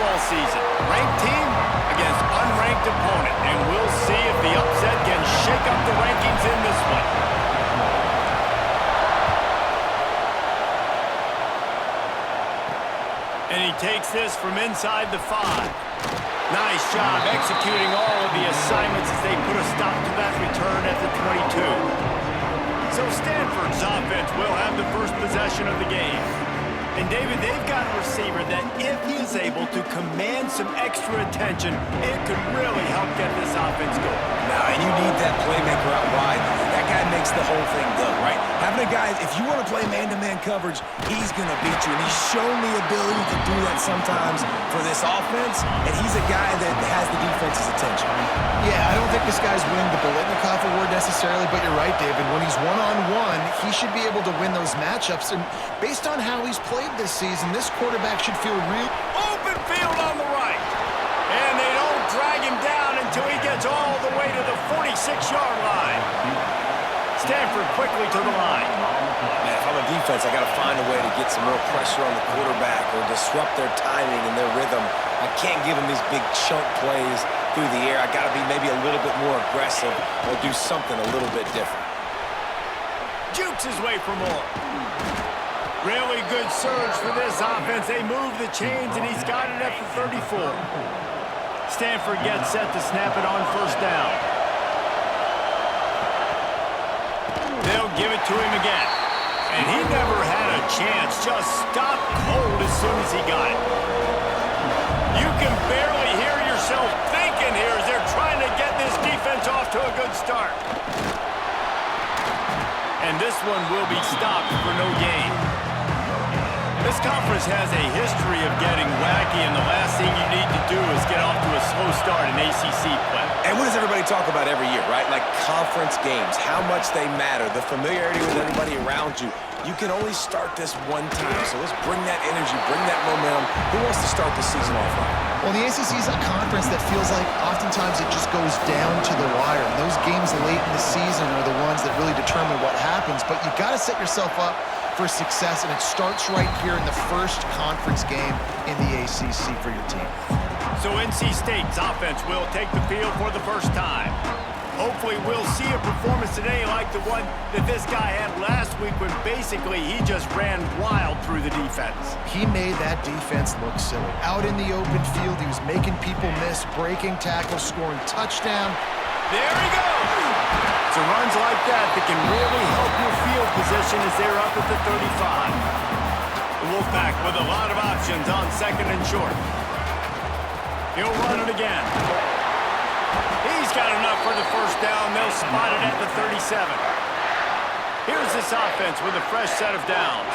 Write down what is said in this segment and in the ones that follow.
football season. Ranked team against unranked opponent. And we'll see if the upset can shake up the rankings in this one. And he takes this from inside the 5. Nice job executing all of the assignments as they put a stop to that return at the 22. So Stanford's offense will have the first possession of the game. And David, they've got a receiver that if he is able to command some extra attention, it could really help get this offense going. Now, and you need that playmaker out wide. That guy makes the whole thing go, right? Having a guy, if you want to play man-to-man coverage, he's going to beat you. And he's shown the ability to do that sometimes for this offense, and he's a guy that has the defense's attention. Yeah, I don't think this guy's winning the Biletnikoff award necessarily, but you're right, David. When he's one-on-one, he should be able to win those matchups. And based on how he's played this season, this quarterback should feel real. Open field on the right. And they don't drag him down until he gets all the way to the 46-yard line. Stanford quickly to the line. Man, if I'm a defense, I got to find a way to get some more pressure on the quarterback or disrupt their timing and their rhythm. I can't give them these big chunk plays through the air. I got to be maybe a little bit more aggressive or do something a little bit different. Jukes his way for more. Really good surge for this offense. They move the chains, and he's got it at the 34. Stanford gets set to snap it on first down. They'll give it to him again. And he never had a chance. Just stopped cold as soon as he got it. You can barely hear yourself thinking here as they're trying to get this defense off to a good start. And this one will be stopped for no gain. This conference has a history of getting wacky, and the last thing you need to do is get off to a slow start in ACC play. And what does everybody talk about every year, right? Like conference games, how much they matter, the familiarity with everybody around you. You can only start this one time, so let's bring that energy, bring that momentum. Who wants to start the season off right? Well, the ACC is a conference that feels like oftentimes it just goes down to the wire. And those games late in the season are the ones that really determine what happens. But you got to set yourself up for success, and it starts right here in the first conference game in the ACC for your team. So NC State's offense will take the field for the first time. Hopefully we'll see a performance today like the one that this guy had last week when basically he just ran wild through the defense. He made that defense look silly. Out in the open field, he was making people miss, breaking tackles, scoring touchdown. There he goes! It's runs like that can really help your field position as they're up at the 35. The Wolfpack with a lot of options on second and short. He'll run it again. He's got enough for the first down. They'll spot it at the 37. Here's this offense with a fresh set of downs.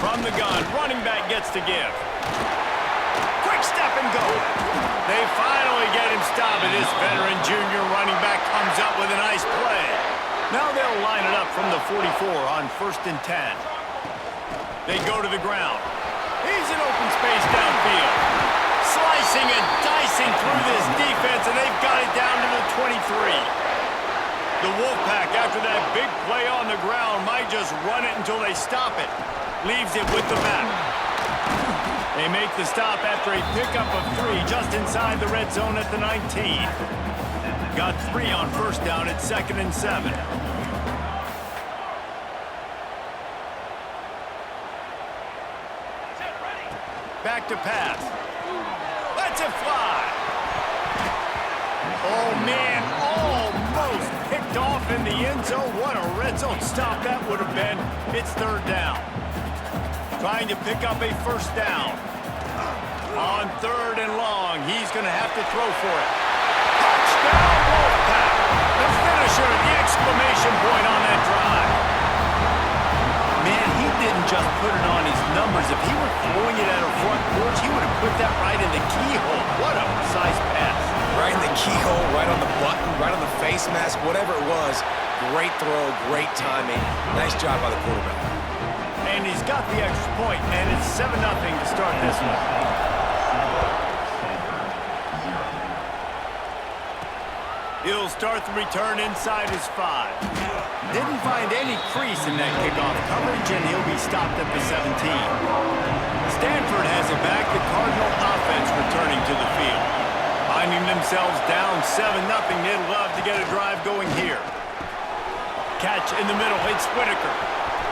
From the gun, running back gets to give. Quick step and go. They finally get him stopped, and this veteran junior running back comes up with a nice play. Now they'll line it up from the 44 on 1st and 10. They go to the ground. He's in open space downfield. Slicing and dicing through this defense, and they've got it down to the 23. The Wolfpack, after that big play on the ground, might just run it until they stop it. Leaves it with the back. They make the stop after a pickup of 3 just inside the red zone at the 19. Got 3 on first down at 2nd and 7. Back to pass. Lets it fly. Oh, man, almost picked off in the end zone. What a red zone stop that would have been. It's 3rd down. Trying to pick up a first down. On 3rd and long, he's going to have to throw for it. Touchdown, Wolfpack. The finisher, the exclamation point on that drive. Man, he didn't just put it on his numbers. If he were throwing it at a front porch, he would have put that right in the keyhole. What a precise pass. Right in the keyhole, right on the button, right on the face mask, whatever it was. Great throw, great timing. Nice job by the quarterback. And he's got the extra point, and it's 7-0 to start this one. He'll start the return inside his 5. Didn't find any crease in that kickoff coverage, and he'll be stopped at the 17. Stanford has it back. The Cardinal offense returning to the field. Finding themselves down 7-0. They'd love to get a drive going here. Catch in the middle. It's Whitaker.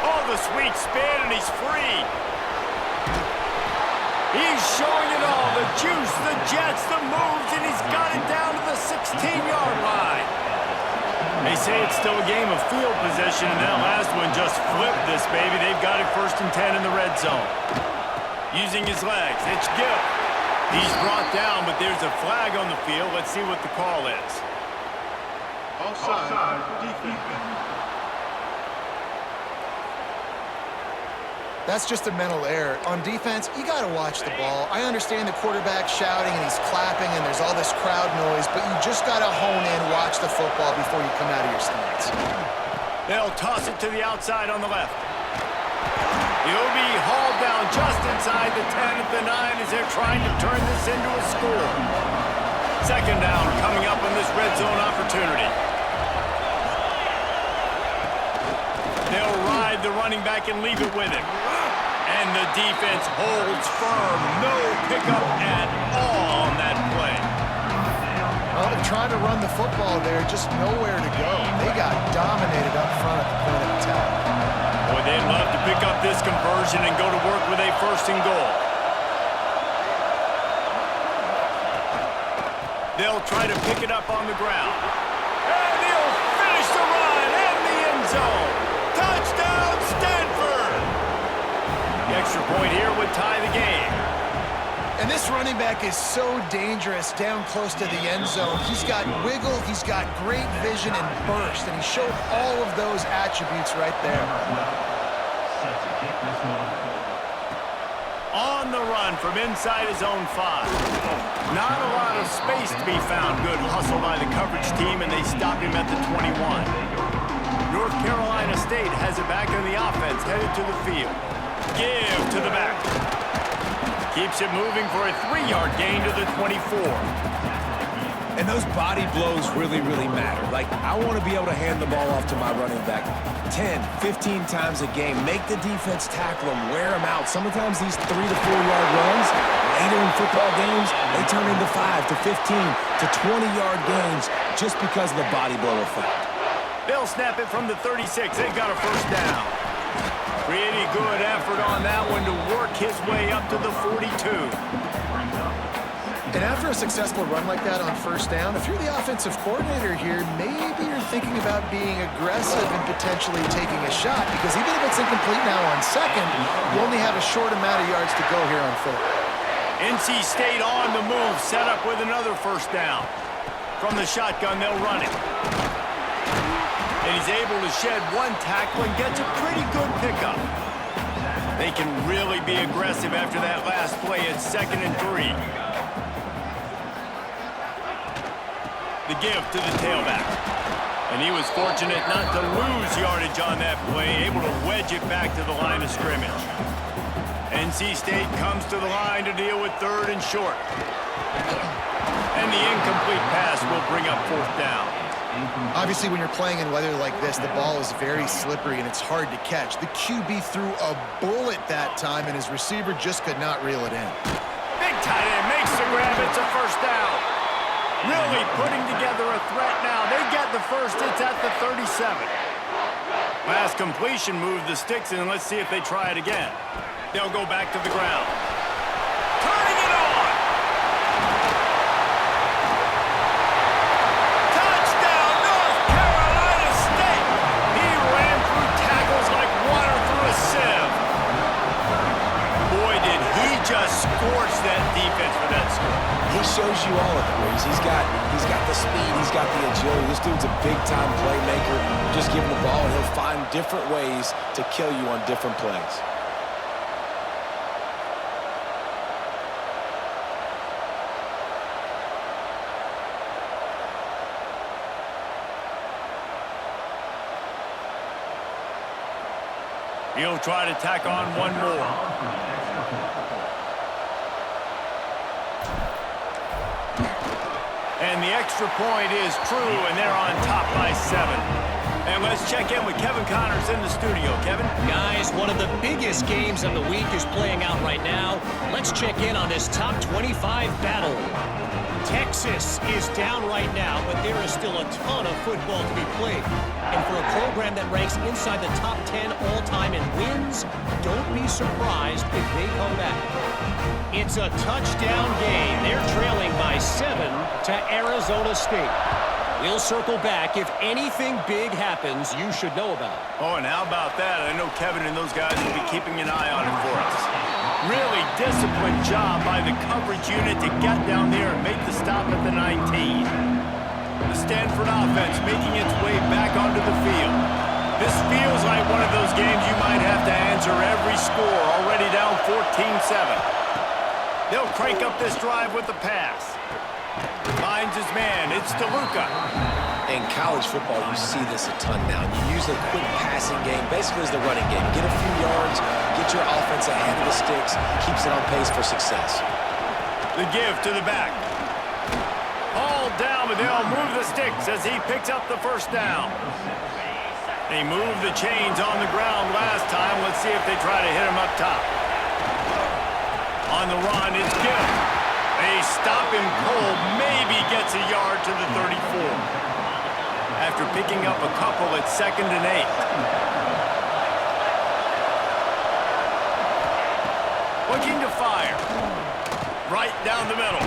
Oh, the sweet spin, and he's free. He's showing it all. The juice, the jets, the moves, and he's got it down to the 16-yard line. They say it's still a game of field possession, and that last one just flipped this baby. They've got it 1st and 10 in the red zone. Using his legs, it's Gill. He's brought down, but there's a flag on the field. Let's see what the call is. Offside, defense. That's just a mental error. On defense, you got to watch the ball. I understand the quarterback shouting and he's clapping and there's all this crowd noise, but you just got to hone in, watch the football before you come out of your stance. They'll toss it to the outside on the left. He'll be hauled down just inside the 10 at the 9 as they're trying to turn this into a score. 2nd down coming up in this red zone opportunity. They'll ride the running back and leave it with him. And the defense holds firm. No pickup at all on that play. Well, they're trying to run the football there, just nowhere to go. They got dominated up front at the point of attack. Boy, they'd love to pick up this conversion and go to work with a 1st and goal. They'll try to pick it up on the ground. And he'll finish the run in the end zone. Touchdown, Stanford! The extra point here would tie the game. And this running back is so dangerous down close to the end zone. He's got wiggle, he's got great vision and burst, and he showed all of those attributes right there. On the run from inside his own 5. Not a lot of space to be found. Good hustle by the coverage team, and they stop him at the 21. North Carolina State has it back on the offense, headed to the field. Give to the back. Keeps it moving for a 3-yard gain to the 24. And those body blows really, really matter. Like, I want to be able to hand the ball off to my running back 10, 15 times a game. Make the defense tackle them, wear them out. Sometimes these 3 to 4 yard runs, later in football games, they turn into 5 to 15 to 20-yard gains just because of the body blow effect. They'll snap it from the 36. They've got a 1st down. Pretty good effort on that one to work his way up to the 42. And after a successful run like that on 1st down, if you're the offensive coordinator here, maybe you're thinking about being aggressive and potentially taking a shot, because even if it's incomplete now on 2nd, you only have a short amount of yards to go here on 3rd. NC State on the move, set up with another 1st down. From the shotgun, they'll run it. And he's able to shed 1 tackle and gets a pretty good pickup. They can really be aggressive after that last play at 2nd and 3. The give to the tailback. And he was fortunate not to lose yardage on that play, able to wedge it back to the line of scrimmage. NC State comes to the line to deal with 3rd and short. And the incomplete pass will bring up 4th down. Obviously, when you're playing in weather like this, the ball is very slippery and it's hard to catch. The QB threw a bullet that time, and his receiver just could not reel it in. Big tight end makes the grab. It's a 1st down. Really putting together a threat now. They get the 1st. It's at the 37. Last completion moved the sticks, and let's see if they try it again. They'll go back to the ground. Turning it on. Touchdown, North Carolina State. He ran through tackles like water through a sieve. Boy, did he just scorch that defense for that score. He shows you all of it, Reeves. He's got the speed, he's got the agility. This dude's a big-time playmaker. Just give him the ball, and he'll find different ways to kill you on different plays. He'll try to tack on one more. And the extra point is true, and they're on top by 7. And let's check in with Kevin Connors in the studio. Kevin? Guys, one of the biggest games of the week is playing out right now. Let's check in on this top 25 battle. Texas is down right now, but there is still a ton of football to be played. And for a program that ranks inside the top 10 all-time in wins, don't be surprised if they come back. It's a touchdown game. They're trailing by 7 to Arizona State. We'll circle back if anything big happens you should know about. Oh, and how about that? I know Kevin and those guys will be keeping an eye on it for us. Really disciplined job by the coverage unit to get down there and make the stop at the 19. The Stanford offense making its way back onto the field. This feels like one of those games you might have to answer every score, already down 14-7. They'll crank up this drive with the pass. Finds his man. It's DeLuca. In college football, you see this a ton now. You use a quick passing game, basically as the running game. Get a few yards, get your offense ahead of the sticks, keeps it on pace for success. The give to the back. All down, but they'll move the sticks as he picks up the first down. They moved the chains on the ground last time. Let's see if they try to hit him up top. On the run, it's Gibb. They stop him cold, maybe gets a yard to the 34. After picking up a couple at 2nd and 8. Looking to fire. Right down the middle.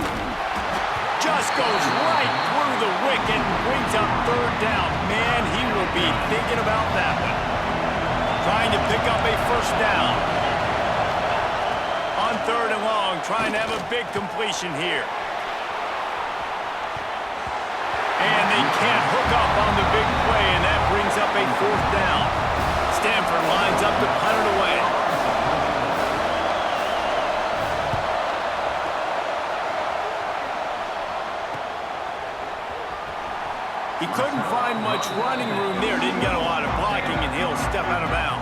Just goes right through the wicket and brings up 3rd down. Man, he will be thinking about that one. Trying to pick up a first down. On 3rd and long, trying to have a big completion here. And they can't hook up on the big play, and that brings up a 4th down. Stanford lines up to punt it away. He couldn't find much running room there, didn't get a lot of blocking, and he'll step out of bounds.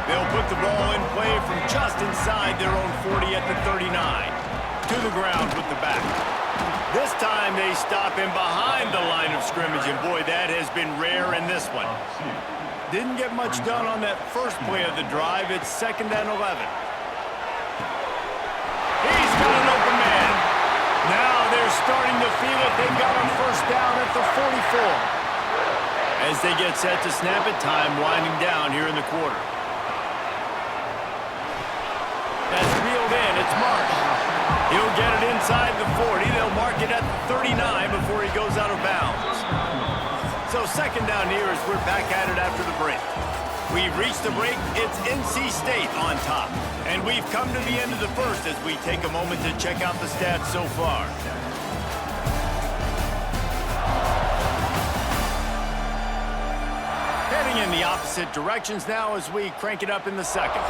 They'll put the ball in play from just inside their own 40 at the 39. To the ground with the back. This time they stop him behind the line of scrimmage, and boy, that has been rare in this one. Didn't get much done on that first play of the drive. It's 2nd and 11. He's got an open man. Now they're starting to feel it. They've got a first down at the 44. As they get set to snap it, time winding down here in the quarter. That's reeled in. It's Marsh. He'll get it inside the 40. They'll mark it at the 39 before he goes out of bounds. So 2nd down here as we're back at it after the break. We've reached the break. It's NC State on top. And we've come to the end of the first as we take a moment to check out the stats so far. Heading in the opposite directions now as we crank it up in the second.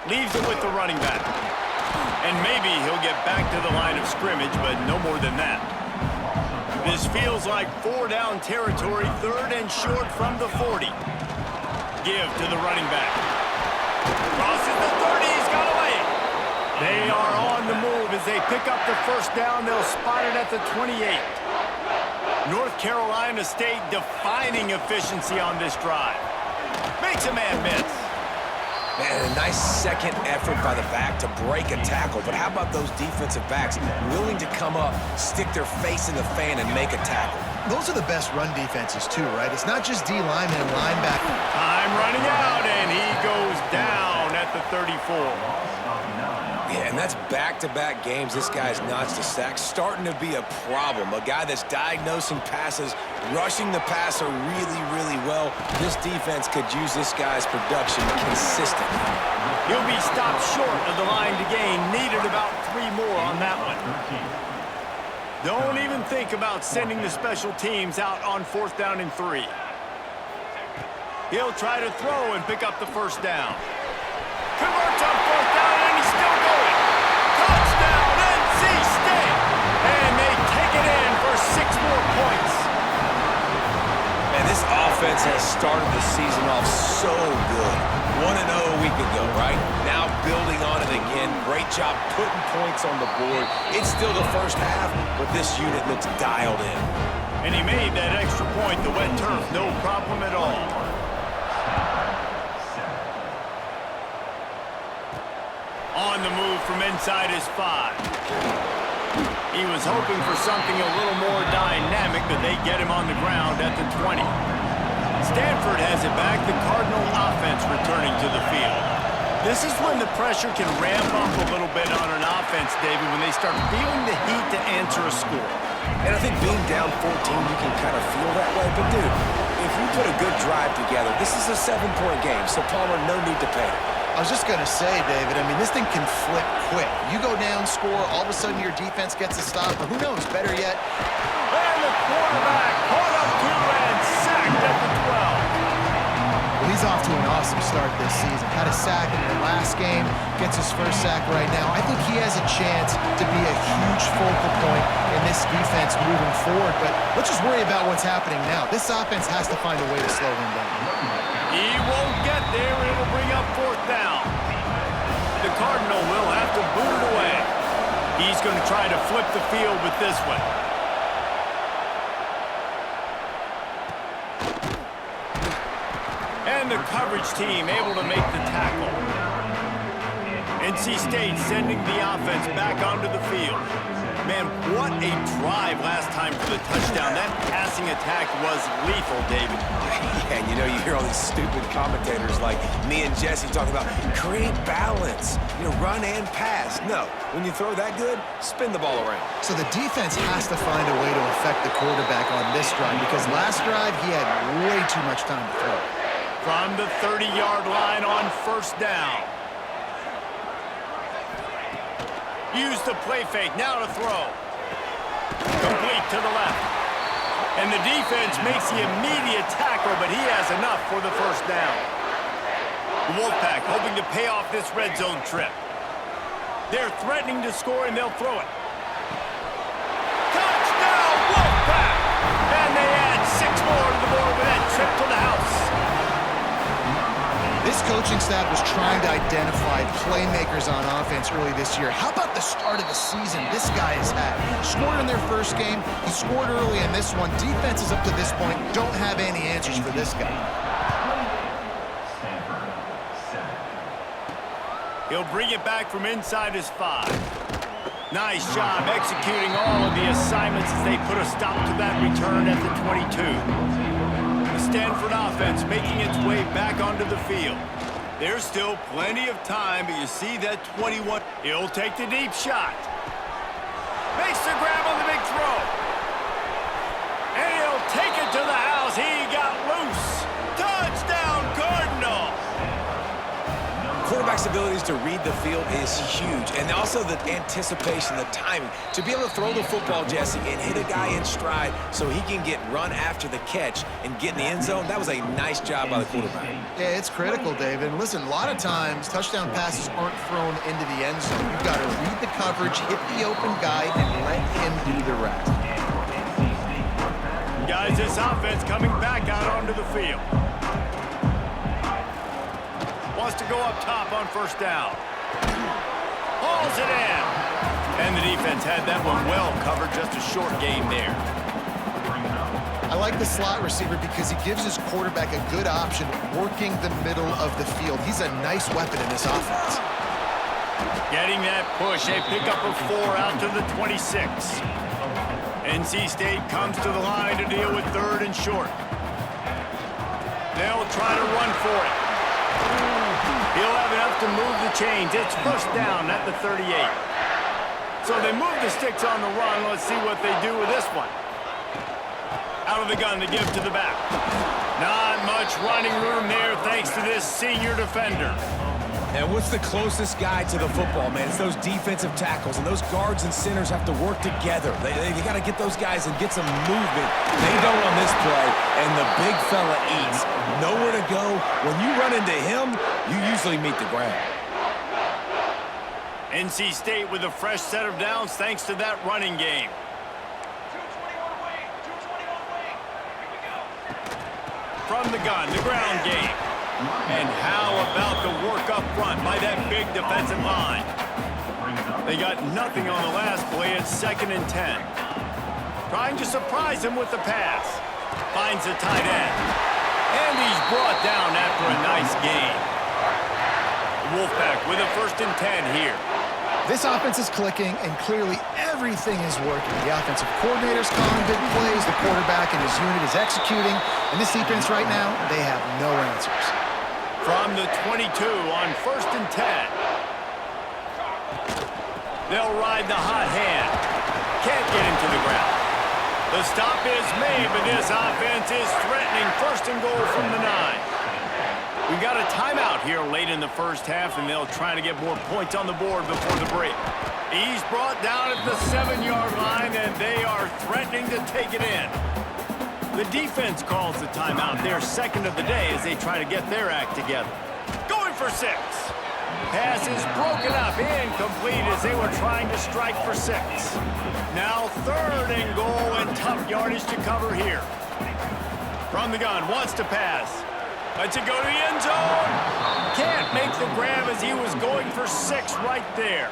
Leaves it with the running back. And maybe he'll get back to the line of scrimmage, but no more than that. This feels like 4-down territory, 3rd and short from the 40. Give to the running back. Crosses the 30, he's got away. They are on the move as they pick up the first down. They'll spot it at the 28. North Carolina State defining efficiency on this drive. Makes a man miss. Man, a nice second effort by the back to break a tackle. But how about those defensive backs willing to come up, stick their face in the fan, and make a tackle? Those are the best run defenses, too, right? It's not just D linemen and linebacker. Time running out, and he goes down at the 34. Yeah, and that's back-to-back games. This guy's notched a sack. Starting to be a problem. A guy that's diagnosing passes, rushing the passer really, really well. This defense could use this guy's production consistently. He'll be stopped short of the line to gain. Needed about 3 more on that one. Don't even think about sending the special teams out on 4th down and 3. He'll try to throw and pick up the first down. Converts on 4th down, and he's still going. Touchdown, NC State! And they take it in for 6 more points. Man, this offense offense has started the season off so good. 1-0 a week ago, right? Now building on it again. Great job putting points on the board. It's still the first half, but this unit looks dialed in. And he made that extra point. The wet turf, no problem at all. On the move from inside his 5. He was hoping for something a little more dynamic, but they get him on the ground at the 20. Stanford has it back. The Cardinal offense returning to the field. This is when the pressure can ramp up a little bit on an offense, David, when they start feeling the heat to answer a score. And I think being down 14, you can kind of feel that way. But, dude, if you put a good drive together, this is a 7-point game, so Palmer, no need to panic. I was just going to say, David, I mean, this thing can flip quick. You go down, score, all of a sudden your defense gets a stop, or who knows, better yet. And the quarterback caught up to and sacked at the 12. Well, he's off to an awesome start this season. Had a sack in the last game, gets his first sack right now. I think he has a chance to be a huge focal point in this defense moving forward, but let's just worry about what's happening now. This offense has to find a way to slow him down. He won't get there, and it'll bring up 4th down. The Cardinal will have to boot it away. He's going to try to flip the field with this one. And the coverage team able to make the tackle. NC State sending the offense back onto the field. Man, what a drive last time for the touchdown. That passing attack was lethal, David. Yeah, and you know, you hear all these stupid commentators like me and Jesse talking about create balance, you know, run and pass. No, when you throw that good, spin the ball around. So the defense has to find a way to affect the quarterback on this drive, because last drive he had way too much time to throw. From the 30-yard line on 1st down. Use the play fake, now to throw. Complete to the left. And the defense makes the immediate tackle, but he has enough for the 1st down. The Wolfpack hoping to pay off this red zone trip. They're threatening to score, and they'll throw it. Touchdown, Wolfpack! And they add 6 more to the board with that trip to the house. This coaching staff was trying to identify playmakers on offense early this year. How about the start of the season this guy has had? Scored in their first game. He scored early in this one. Defenses up to this point don't have any answers for this guy. He'll bring it back from inside his 5. Nice job executing all of the assignments as they put a stop to that return at the 22. The Stanford offense making its way back onto the field. There's still plenty of time, but you see that 21. He'll take the deep shot. Makes the grab on the big throw. And he'll take it to the house. He got loose. Touchdown, Cardinal. Quarterback's abilities to read the field is huge, and also the anticipation, the timing. To be able to throw the football, Jesse, and hit a guy in stride so he can get run after the catch and get in the end zone, that was a nice job by the quarterback. Yeah, it's critical, David. And listen, a lot of times touchdown passes aren't thrown into the end zone. You've got to read the coverage, hit the open guy, and let him do the rest. Guys, this offense coming back out onto the field. Wants to go up top on 1st down. Hauls it in. And the defense had that one well covered. Just a short game there. I like the slot receiver because he gives his quarterback a good option working the middle of the field. He's a nice weapon in this offense. Getting that push. A pickup of 4 out to the 26. NC State comes to the line to deal with 3rd and short. They'll try to run for it. He'll have enough to move the chains. It's 1st down at the 38. So they move the sticks on the run. Let's see what they do with this one. Out of the gun to give to the back. Not much running room there thanks to this senior defender. And what's the closest guy to the football, man? It's those defensive tackles, and those guards and centers have to work together. They got to get those guys and get some movement. They don't on this play, and the big fella eats. Nowhere to go. When you run into him, you usually meet the ground. NC State with a fresh set of downs thanks to that running game. from the gun, the ground game. And how about the work up front by that big defensive line? They got nothing on the last play. It's 2nd and 10. Trying to surprise him with the pass. Finds the tight end. And he's brought down after a nice gain. Wolfpack with a 1st and 10 here. This offense is clicking, and clearly everything is working. The offensive coordinator's calling big plays, the quarterback and his unit is executing, and this defense right now, they have no answers. From the 22 on 1st and 10. They'll ride the hot hand. Can't get him to the ground. The stop is made, but this offense is threatening 1st and goal from the 9. We've got a timeout here late in the first half, and they'll try to get more points on the board before the break. He's brought down at the 7-yard line, and they are threatening to take it in. The defense calls the timeout, their 2nd of the day, as they try to get their act together. Going for 6. Pass is broken up, incomplete as they were trying to strike for 6. Now 3rd and goal, and tough yardage to cover here. From the gun, wants to pass. Lets it go to the end zone. Can't make the grab as he was going for 6 right there.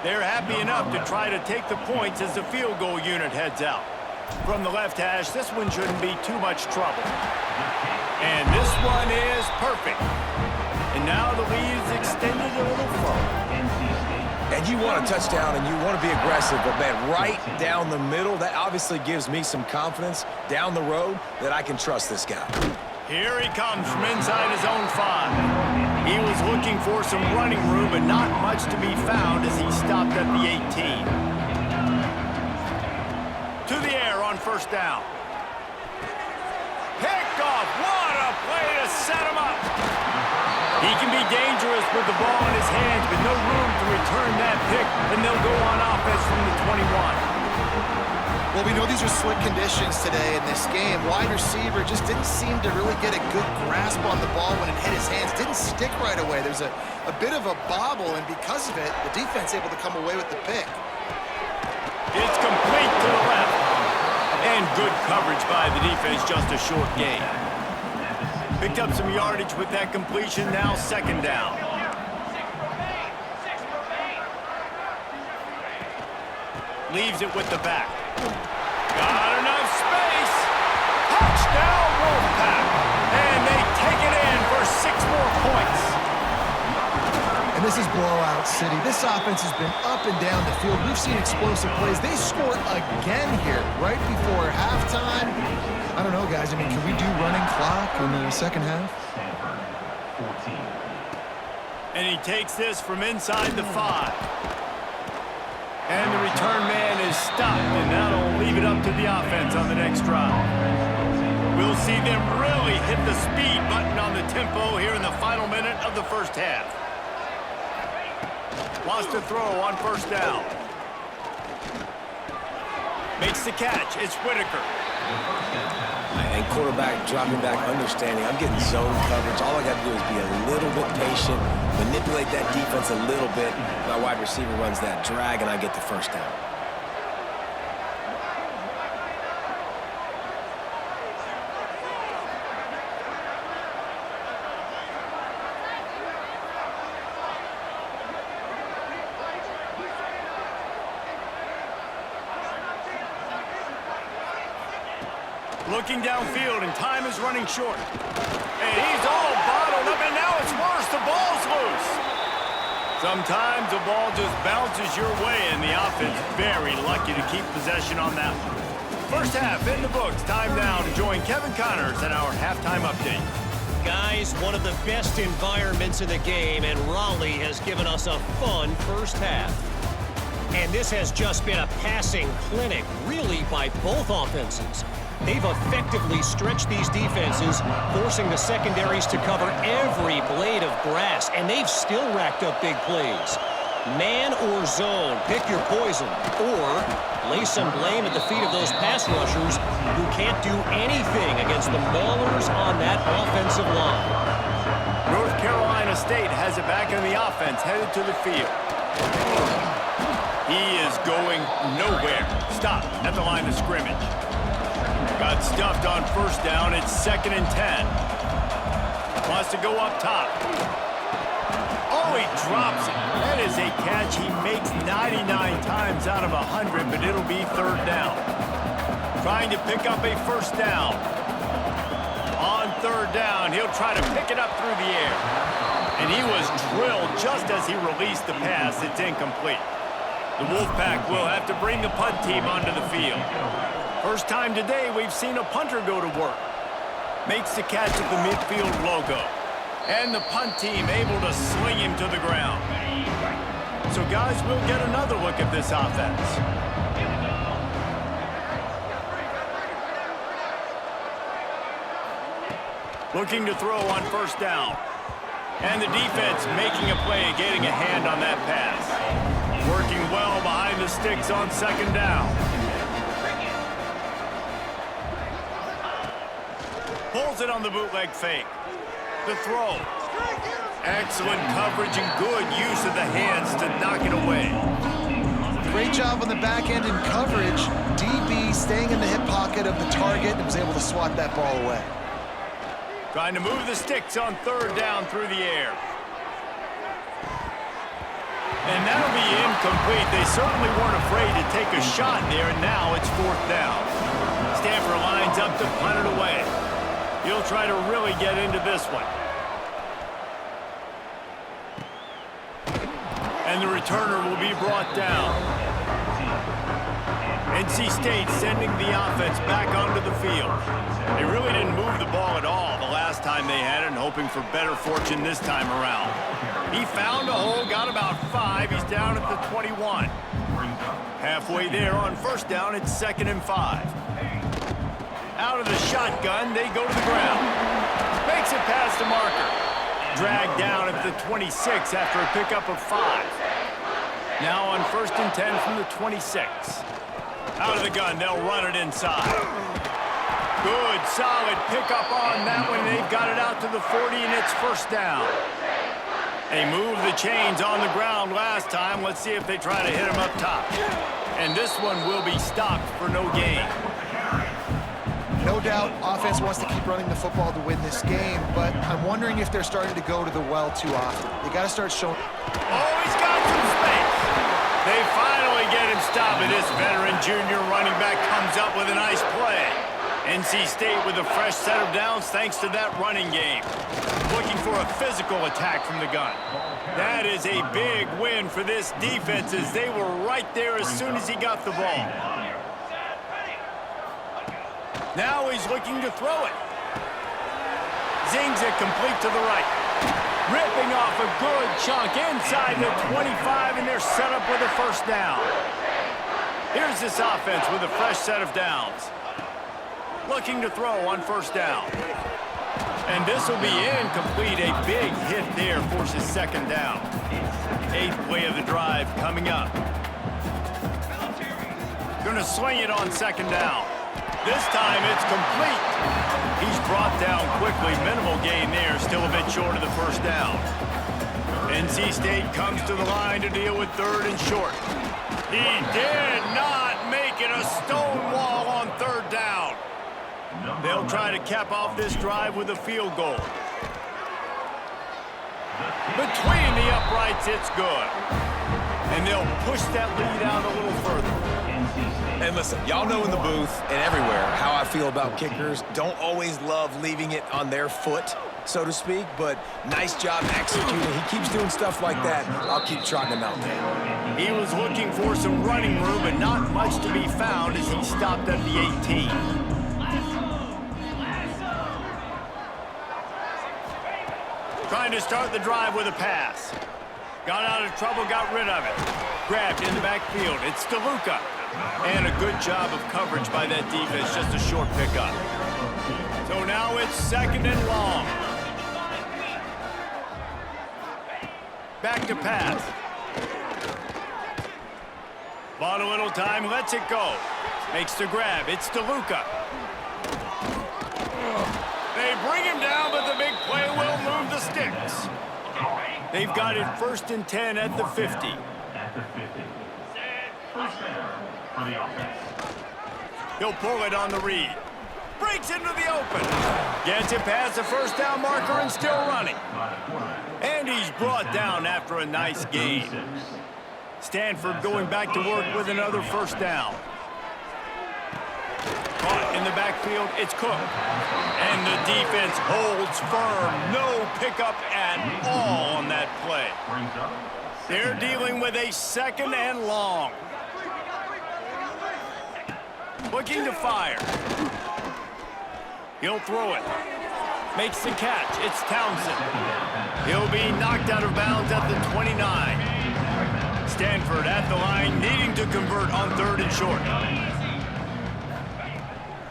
They're happy enough to try to take the points as the field goal unit heads out. From the left hash, this one shouldn't be too much trouble. And this one is perfect. And now the lead is extended a little further. And you want a touchdown and you want to be aggressive, but man, right down the middle, that obviously gives me some confidence down the road that I can trust this guy. Here he comes from inside his own 5. He was looking for some running room, but not much to be found as he stopped at the 18. To the air on 1st down. Picked off. What a play to set him up. He can be dangerous with the ball in his hands, but no room to return that pick, and they'll go on offense from the 21. Well, we know these are slick conditions today in this game. Wide receiver just didn't seem to really get a good grasp on the ball when it hit his hands. Didn't stick right away. There's a bit of a bobble, and because of it, the defense able to come away with the pick. It's complete to the left. And good coverage by the defense, just a short gain. Picked up some yardage with that completion, now 2nd down. Leaves it with the back. Got enough space. Touchdown, Wolfpack. And they take it in for 6 more points. And this is blowout city. This offense has been up and down the field. We've seen explosive plays. They scored again here right before halftime. I don't know, guys. I mean, can we do running clock in the 2nd half? And he takes this from inside the 5. And the return man is stopped, and that'll leave it up to the offense on the next drive. We'll see them really hit the speed button on the tempo here in the final minute of the first half. Wants to throw on 1st down. Makes the catch. It's Whitaker. And quarterback dropping back, understanding I'm getting zone coverage. All I got to do is be a little bit patient, manipulate that defense a little bit. My wide receiver runs that drag, and I get the 1st down. Looking downfield, and time is running short. And he's all bottled up, and now it's worse. The ball's loose. Sometimes the ball just bounces your way, and the offense very lucky to keep possession on that one. First half in the books. Time now to join Kevin Connors in our halftime update. Guys, one of the best environments in the game, and Raleigh has given us a fun first half. And this has just been a passing clinic, really, by both offenses. They've effectively stretched these defenses, forcing the secondaries to cover every blade of grass, and they've still racked up big plays. Man or zone, pick your poison, or lay some blame at the feet of those pass rushers who can't do anything against the maulers on that offensive line. North Carolina State has it back in the offense, headed to the field. He is going nowhere. Stop at the line of scrimmage. Got stuffed on first down. It's 2nd and 10. Wants to go up top. Oh, he drops it. That is a catch he makes 99 times out of 100, but it'll be 3rd down. Trying to pick up a 1st down. On 3rd down, he'll try to pick it up through the air. And he was drilled just as he released the pass. It's incomplete. The Wolfpack will have to bring the punt team onto the field. First time today we've seen a punter go to work. Makes the catch at the midfield logo. And the punt team able to sling him to the ground. So guys, we'll get another look at this offense. Looking to throw on 1st down. And the defense making a play, getting a hand on that pass. Working well behind the sticks on 2nd down. Pulls it on the bootleg fake. The throw. Excellent coverage and good use of the hands to knock it away. Great job on the back end in coverage. DB staying in the hip pocket of the target and was able to swat that ball away. Trying to move the sticks on 3rd down through the air. And that'll be incomplete. They certainly weren't afraid to take a shot there, and now it's 4th down. Stanford lines up to punt it away. He'll try to really get into this one. And the returner will be brought down. NC State sending the offense back onto the field. They really didn't move the ball at all the last time they had it, and hoping for better fortune this time around. He found a hole, got about 5. He's down at the 21. Halfway there on 1st down, it's 2nd and 5. Out of the shotgun, they go to the ground. Makes it past the marker. Dragged down at the 26 after a pickup of 5. Now on 1st and 10 from the 26. Out of the gun, they'll run it inside. Good, solid pickup on that one. They've got it out to the 40, and it's 1st down. They moved the chains on the ground last time. Let's see if they try to hit him up top. And this one will be stopped for no gain. No doubt, offense wants to keep running the football to win this game, but I'm wondering if they're starting to go to the well too often. They got to start showing. Oh, he's got some space. They finally get him stopped, and this veteran junior running back comes up with a nice play. NC State with a fresh set of downs thanks to that running game. Looking for a physical attack from the gun. That is a big win for this defense, as they were right there as soon as he got the ball. Now he's looking to throw it. Zings it complete to the right. Ripping off a good chunk inside the 25, and they're set up with a 1st down. Here's this offense with a fresh set of downs. Looking to throw on 1st down. And this will be incomplete. A big hit there forces 2nd down. 8th play of the drive coming up. Gonna swing it on 2nd down. This time it's complete. He's brought down quickly. Minimal gain there. Still a bit short of the 1st down. NC State comes to the line to deal with 3rd and short. He did not make it. A stone wall on 3rd down. They'll try to cap off this drive with a field goal. Between the uprights, it's good. And they'll push that lead out a little further. And listen, y'all know in the booth and everywhere how I feel about kickers. Don't always love leaving it on their foot, so to speak, but nice job executing. He keeps doing stuff like that. I'll keep trotting him out there. He was looking for some running room, but not much to be found as he stopped at the 18. Trying to start the drive with a pass. Got out of trouble, got rid of it. Grabbed in the backfield. It's DeLuca. And a good job of coverage by that defense. Just a short pickup. So now it's 2nd and long. Back to pass. Bought a little time, lets it go. Makes the grab. It's DeLuca. They bring him down, but the big play will move the sticks. They've got it 1st and 10 at the 50. He'll pull it on the read. Breaks into the open. Gets it past the first down marker and still running. And he's brought down after a nice gain. Stanford going back to work with another first down. Caught in the backfield, it's Cook. And the defense holds firm. No pickup at all on that play. They're dealing with a second and long. Looking to fire. He'll throw it. Makes the catch. It's Townsend. He'll be knocked out of bounds at the 29. Stanford at the line, needing to convert on 3rd and short.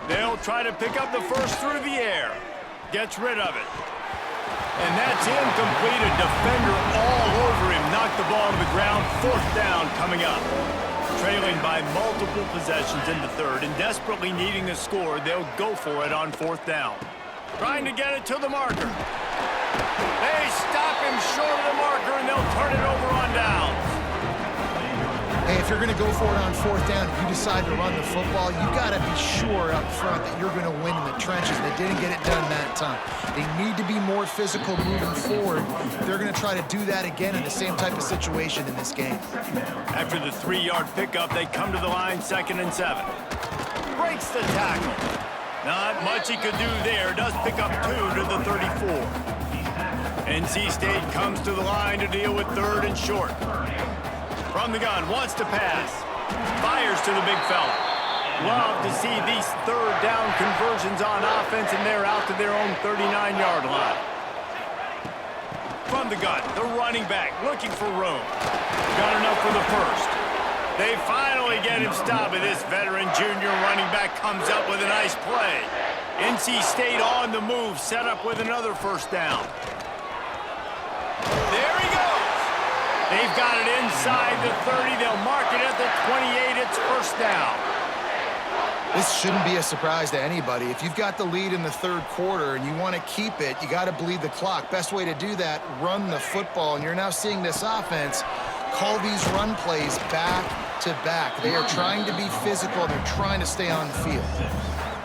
They'll try to pick up the first through the air. Gets rid of it. And that's incomplete. A defender all over him. Knocked the ball to the ground. 4th down coming up. Trailing by multiple possessions in the 3rd and desperately needing a score, they'll go for it on 4th down. Trying to get it to the marker. They stop him short of the marker, and they'll turn it over on downs. Hey, if you're going to go for it on 4th down, if you decide to run the football, you got to be sure up front that you're going to win in the trenches. They didn't get it done that time. They need to be more physical moving forward. They're going to try to do that again in the same type of situation in this game. After the 3-yard pickup, they come to the line 2nd and 7. Breaks the tackle. Not much he could do there. Does pick up 2 to the 34. NC State comes to the line to deal with 3rd and short. From the gun, wants to pass. Fires to the big fella. Love to see these 3rd down conversions on offense, and they're out to their own 39-yard line. From the gun, the running back looking for room. Got enough for the first. They finally get him stopped, and this veteran junior running back comes up with a nice play. NC State on the move, set up with another first down. There he goes. They've got it inside the 30. They'll mark it at the 28. It's first down. This shouldn't be a surprise to anybody. If you've got the lead in the 3rd quarter and you want to keep it, you got to bleed the clock. Best way to do that, run the football. And you're now seeing this offense call these run plays back to back. They are trying to be physical. They're trying to stay on the field.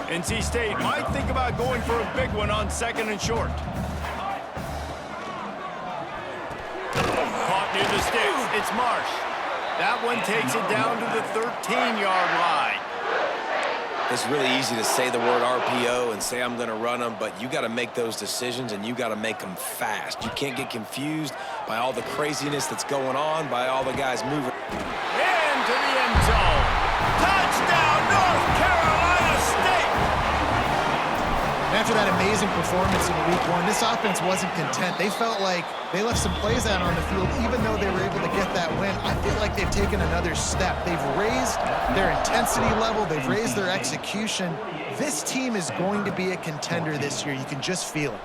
NC State might think about going for a big one on 2nd and short. Caught near the sticks. It's Marsh. That one takes it down to the 13-yard line. It's really easy to say the word RPO and say I'm going to run them, but you got to make those decisions, and you got to make them fast. You can't get confused by all the craziness that's going on, by all the guys moving. Into the end zone. Touchdown, North Carolina State. After that amazing performance in week 1, this offense wasn't content. They felt like they left some plays out on the field, even though they were able to get that win. I feel like they've taken another step. They've raised their intensity level. They've raised their execution. This team is going to be a contender this year. You can just feel it.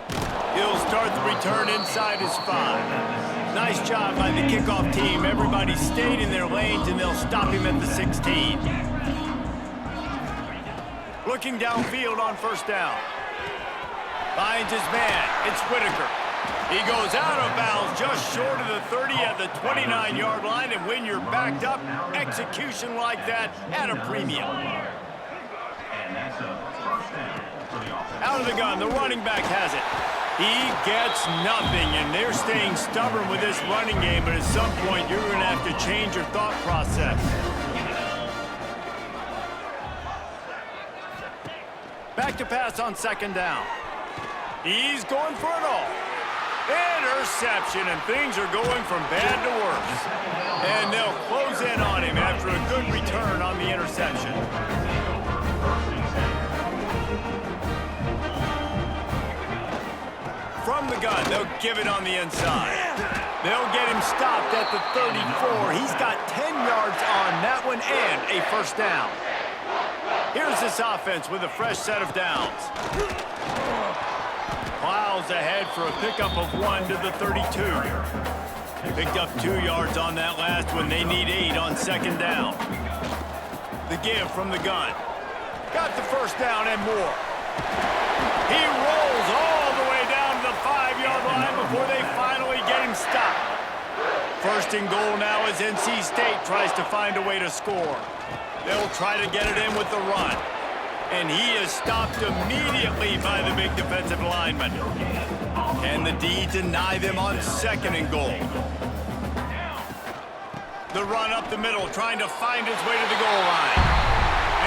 He'll start the return inside his 5. Nice job by the kickoff team. Everybody stayed in their lanes, and they'll stop him at the 16. Looking downfield on first down. Finds his man. It's Whitaker. He goes out of bounds just short of the 30 at the 29-yard line, and when you're backed up, execution like that at a premium. Out of the gun, the running back has it. He gets nothing, and they're staying stubborn with this running game, but at some point, you're going to have to change your thought process. Back to pass on 2nd down. He's going for it all. Interception, and things are going from bad to worse. And they'll close in on him after a good return on the interception. From the gun, they'll give it on the inside. They'll get him stopped at the 34. He's got 10 yards on that one and a first down. Here's this offense with a fresh set of downs. Plows ahead for a pickup of 1 to the 32. Picked up 2 yards on that last one. They need 8 on 2nd down. The give from the gun. Got the first down and more. He rolls all the way down to the 5-yard line before they finally get him stopped. 1st and goal now as NC State tries to find a way to score. They'll try to get it in with the run. And he is stopped immediately by the big defensive lineman. And the D deny them on 2nd and goal. The run up the middle, trying to find his way to the goal line.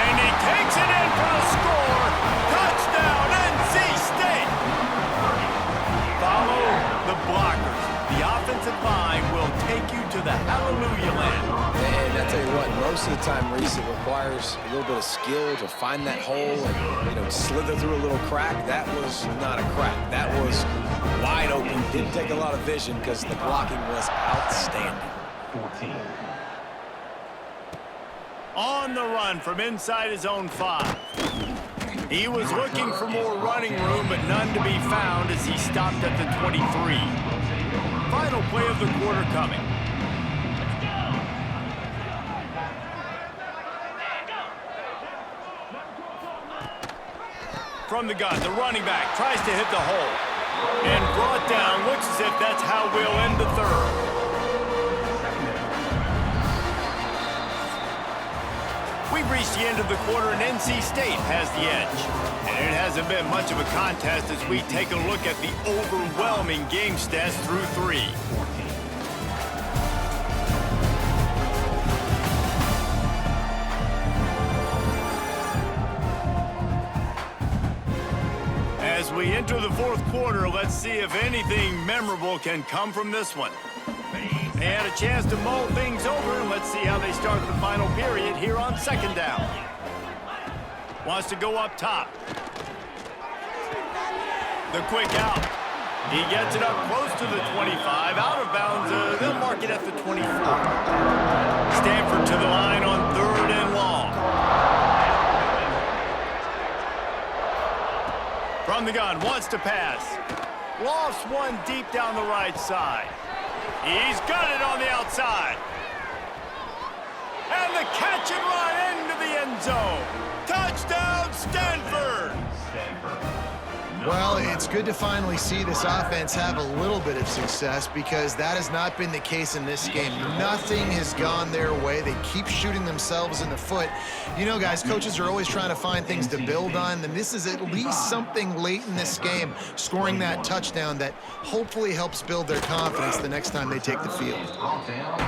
And he takes it in for the score. Touchdown, NC State. Follow the blockers. The offensive line will take you to the hallelujah land. And I tell you what, most of the time, Reese, it requires a little bit of skill to find that hole and, slither through a little crack. That was not a crack. That was wide open. Didn't take a lot of vision because the blocking was outstanding. 14. On the run from inside his own 5. He was looking for more running room, but none to be found as he stopped at the 23. Final play of the quarter coming. From the gun, the running back tries to hit the hole. And brought down, looks as if that's how we'll end the 3rd. We've reached the end of the quarter, and NC State has the edge. And it hasn't been much of a contest as we take a look at the overwhelming game stats through 3. As we enter the 4th quarter, let's see if anything memorable can come from this one. They had a chance to mull things over, and let's see how they start the final period here on 2nd down. Wants to go up top. The quick out. He gets it up close to the 25. Out of bounds. They'll mark it at the 24. Stanford to the line on 3rd and long. From the gun, wants to pass. Lofts one deep down the right side. He's got it on the outside. And the catch and run into the end zone. Touchdown, Stanford! Well, it's good to finally see this offense have a little bit of success because that has not been the case in this game. Nothing has gone their way. They keep shooting themselves in the foot. You know, guys, coaches are always trying to find things to build on, and this is at least something late in this game, scoring that touchdown that hopefully helps build their confidence the next time they take the field.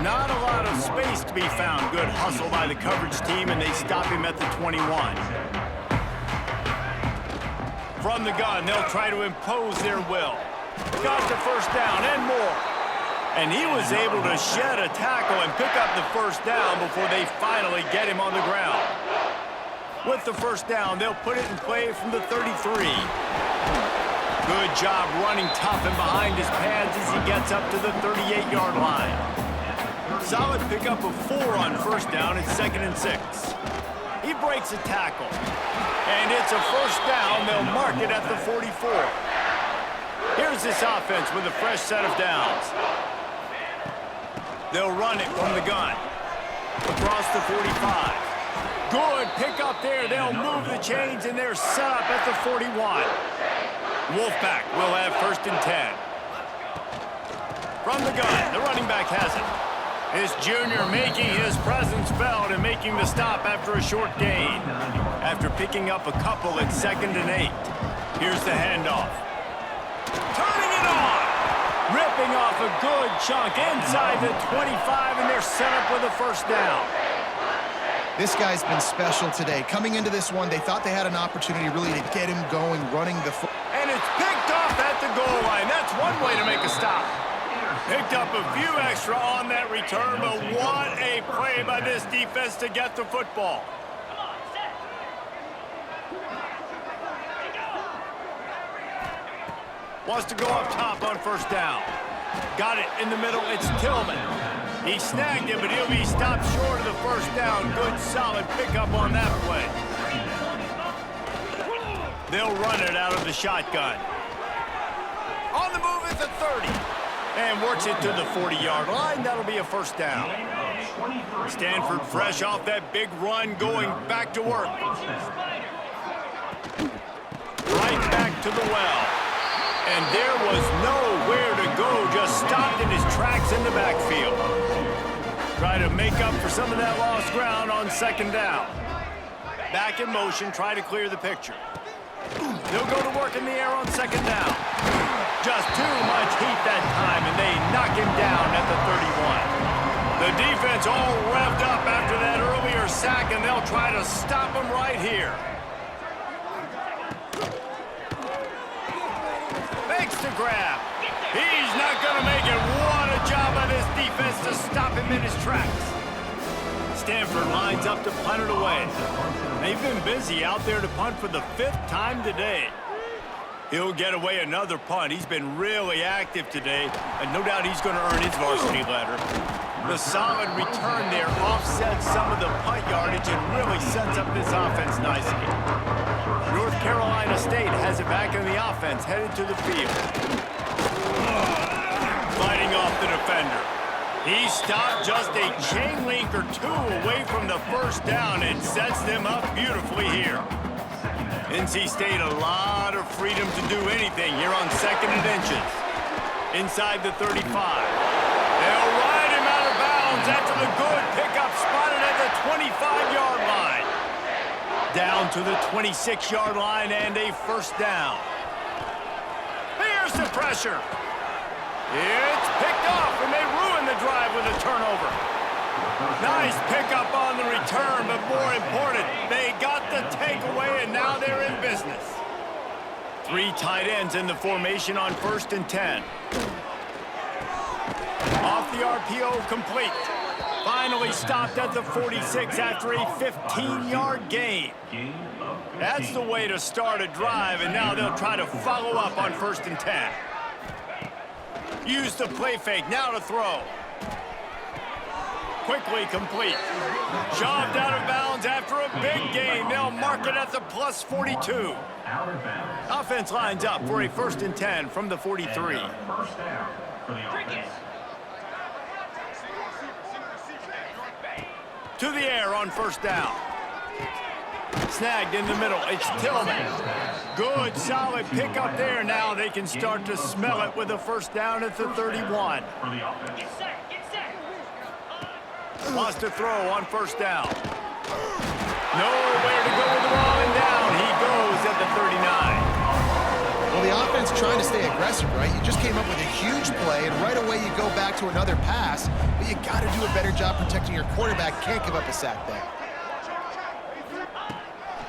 Not a lot of space to be found. Good hustle by the coverage team, and they stop him at the 21. From the gun, they'll try to impose their will. Got the 1st down and more. And he was able to shed a tackle and pick up the 1st down before they finally get him on the ground. With the 1st down, they'll put it in play from the 33. Good job running tough and behind his pads as he gets up to the 38-yard line. Solid pickup of 4 on 1st down at 2nd and 6. He breaks a tackle. And it's a 1st down. They'll mark it at the 44. Here's this offense with a fresh set of downs. They'll run it from the gun. Across the 45. Good pickup there. They'll move the chains, and they're set up at the 41. Wolfpack will have 1st and 10. From the gun, the running back has it. This junior making his presence felt and making the stop after a short gain. After picking up a couple at 2nd and 8. Here's the handoff. Turning it on! Ripping off a good chunk inside the 25, and they're set up with a 1st down. This guy's been special today. Coming into this one, they thought they had an opportunity really to get him going, running the foot. And it's picked off at the goal line. That's one way to make a stop. Picked up a few extra on that return, but what a play by this defense to get the football. Wants to go up top on 1st down. Got it in the middle. It's Tillman. He snagged him, but he'll be stopped short of the 1st down. Good, solid pickup on that play. They'll run it out of the shotgun. On the move at the 30. And works it to the 40-yard line. That'll be a 1st down. Stanford fresh off that big run, going back to work. Right back to the well. And there was nowhere to go, just stopped in his tracks in the backfield. Try to make up for some of that lost ground on 2nd down. Back in motion, try to clear the picture. They'll go to work in the air on second down. Just too much heat that time, and they knock him down at the 31. The defense all revved up after that earlier sack, and they'll try to stop him right here. Makes the grab. He's not going to make it. What a job by this defense to stop him in his tracks. Stanford lines up to punt it away. They've been busy out there to punt for the 5th time today. He'll get away another punt. He's been really active today, and no doubt he's going to earn his varsity letter. The solid return there offsets some of the punt yardage and really sets up this offense nicely. North Carolina State has it back in the offense, headed to the field. Fighting off the defender. He stopped just a chain link or two away from the first down and sets them up beautifully here. NC State a lot of freedom to do anything here on 2nd and inches. Inside the 35. They'll ride him out of bounds after the good pickup spotted at the 25-yard line. Down to the 26-yard line and a first down. Here's the pressure. It's picked off, and they ruin the drive with a turnover. Nice pickup on the return, but more important, they got the takeaway, and now they're in business. 3 tight ends in the formation on 1st and 10. Off the RPO, complete. Finally stopped at the 46 after a 15-yard gain. That's the way to start a drive, and now they'll try to follow up on 1st and 10. Use the play fake, now to throw. Quickly complete. Shoved out of bounds after a big gain. They'll mark it at the plus 42. Offense lines up for a 1st and 10 from the 43. To the air on 1st down. Snagged in the middle. It's Tillman. Good, solid pickup there. Now they can start to smell it with a 1st down at the 31. Wants to throw on 1st down. Nowhere to go with the ball, and down he goes at the 39. Well, the offense trying to stay aggressive, right? You just came up with a huge play, and right away you go back to another pass, but you got to do a better job protecting your quarterback. Can't give up a sack there.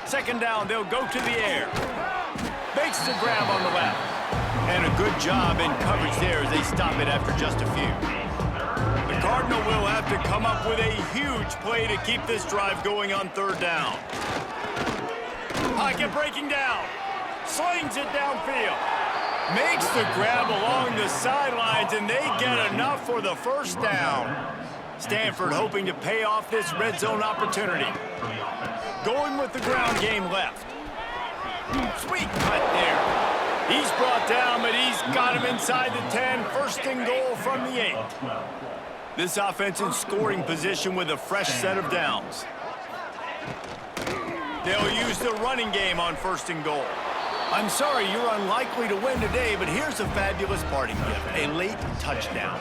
2nd down, they'll go to the air. Makes the grab on the left. And a good job in coverage there as they stop it after just a few. The Cardinal will have to come up with a huge play to keep this drive going on 3rd down. Pocket breaking down. Slings it downfield. Makes the grab along the sidelines, and they get enough for the 1st down. Stanford hoping to pay off this red zone opportunity. Going with the ground game left. Sweet cut there. He's brought down, but he's got him inside the 10. 1st and goal from the 8. This offense in scoring position with a fresh set of downs. They'll use the running game on 1st and goal. I'm sorry you're unlikely to win today, but here's a fabulous parting gift, a late touchdown.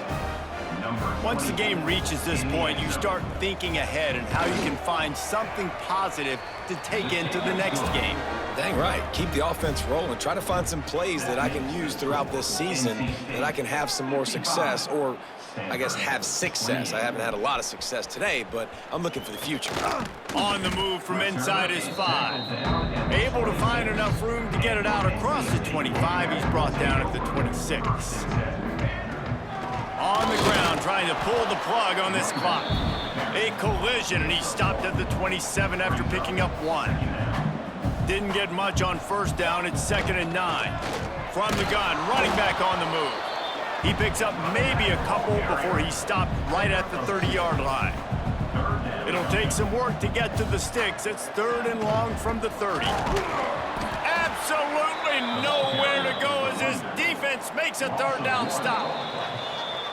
Once the game reaches this point, you start thinking ahead and how you can find something positive to take into the next game. Dang right. Keep the offense rolling. Try to find some plays that I can use throughout this season that I can have some more success, or I guess have success. I haven't had a lot of success today, but I'm looking for the future. On the move from inside his 5. Able to find enough room to get it out across the 25. He's brought down at the 26. On the ground, trying to pull the plug on this clock. A collision, and he stopped at the 27 after picking up 1. Didn't get much on 1st down. It's 2nd and 9. From the gun, running back on the move. He picks up maybe a couple before he stopped right at the 30-yard line. It'll take some work to get to the sticks. It's 3rd and long from the 30. Absolutely nowhere to go as his defense makes a 3rd down stop.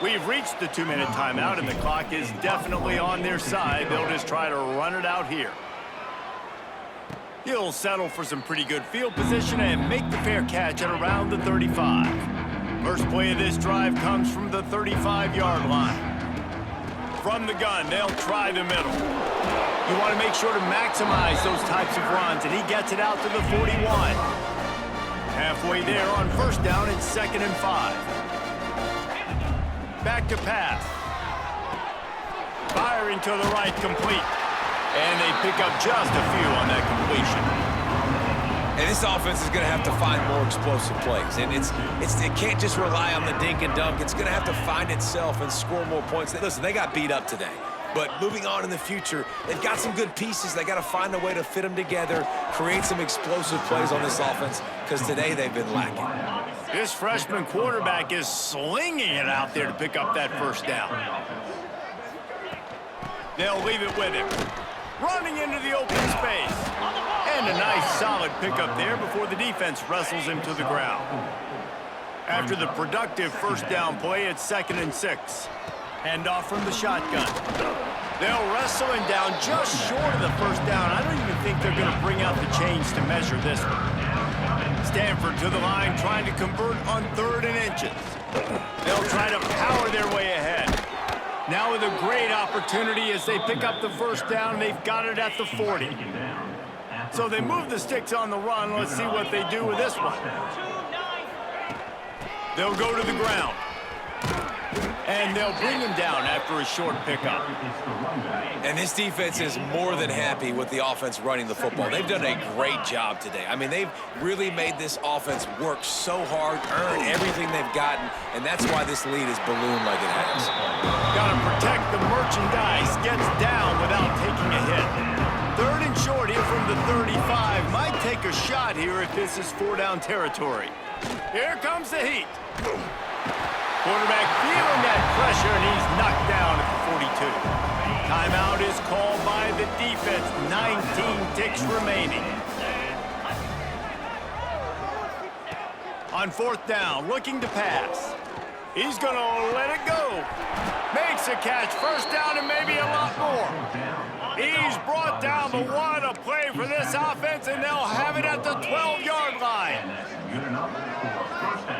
We've reached the 2-minute timeout, and the clock is definitely on their side. They'll just try to run it out here. He'll settle for some pretty good field position and make the fair catch at around the 35. First play of this drive comes from the 35-yard line. From the gun, they'll try the middle. You want to make sure to maximize those types of runs, and he gets it out to the 41. Halfway there on first down, it's 2nd and 5. Back to pass. Firing to the right, complete. And they pick up just a few on that completion. And this offense is going to have to find more explosive plays. And it can't just rely on the dink and dunk. It's going to have to find itself and score more points. Listen, they got beat up today. But moving on in the future, they've got some good pieces. They got to find a way to fit them together, create some explosive plays on this offense, because today they've been lacking. This freshman quarterback is slinging it out there to pick up that first down. They'll leave it with him. Running into the open space. And a nice solid pickup there before the defense wrestles him to the ground. After the productive first down play, it's 2nd and 6. Handoff from the shotgun. They'll wrestle him down just short of the first down. I don't even think they're going to bring out the chains to measure this one. Stanford to the line, trying to convert on 3rd and inches. They'll try to power their way ahead. Now with a great opportunity as they pick up the first down, they've got it at the 40. So they move the sticks on the run. Let's see what they do with this one. They'll go to the ground. And they'll bring him down after a short pickup. And this defense is more than happy with the offense running the football. They've done a great job today. I mean, they've really made this offense work so hard, earn everything they've gotten, and that's why this lead is ballooned like it has. Got to protect the merchandise. Gets down without taking a hit. 3rd and short here from the 35. Might take a shot here if this is 4-down territory. Here comes the heat. Quarterback feeling that pressure, and he's knocked down at the 42. Timeout is called by the defense. 19 ticks remaining. On 4th down, looking to pass. He's going to let it go. Makes a catch. First down and maybe a lot more. He's brought down, but what a play for this offense, and they'll have it at the 12-yard line.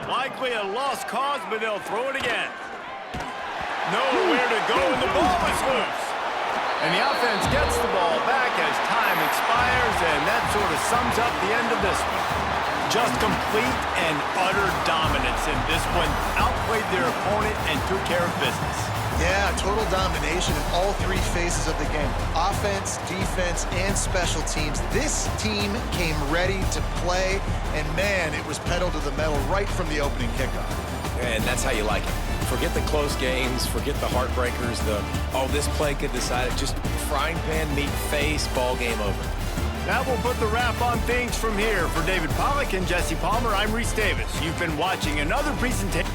Likely a lost cause, but they'll throw it again. Nowhere to go, and the ball is loose. And the offense gets the ball back as time expires, and that sort of sums up the end of this one. Just complete and utter dominance in this one. Outplayed their opponent and took care of business. Yeah, total domination in all 3 phases of the game. Offense, defense, and special teams. This team came ready to play, and man, it was pedal to the metal right from the opening kickoff. And that's how you like it. Forget the close games, forget the heartbreakers, this play could decide it. Just frying pan, meat face, ball game over. That will put the wrap on things from here. For David Pollack and Jesse Palmer, I'm Reese Davis. You've been watching another presentation.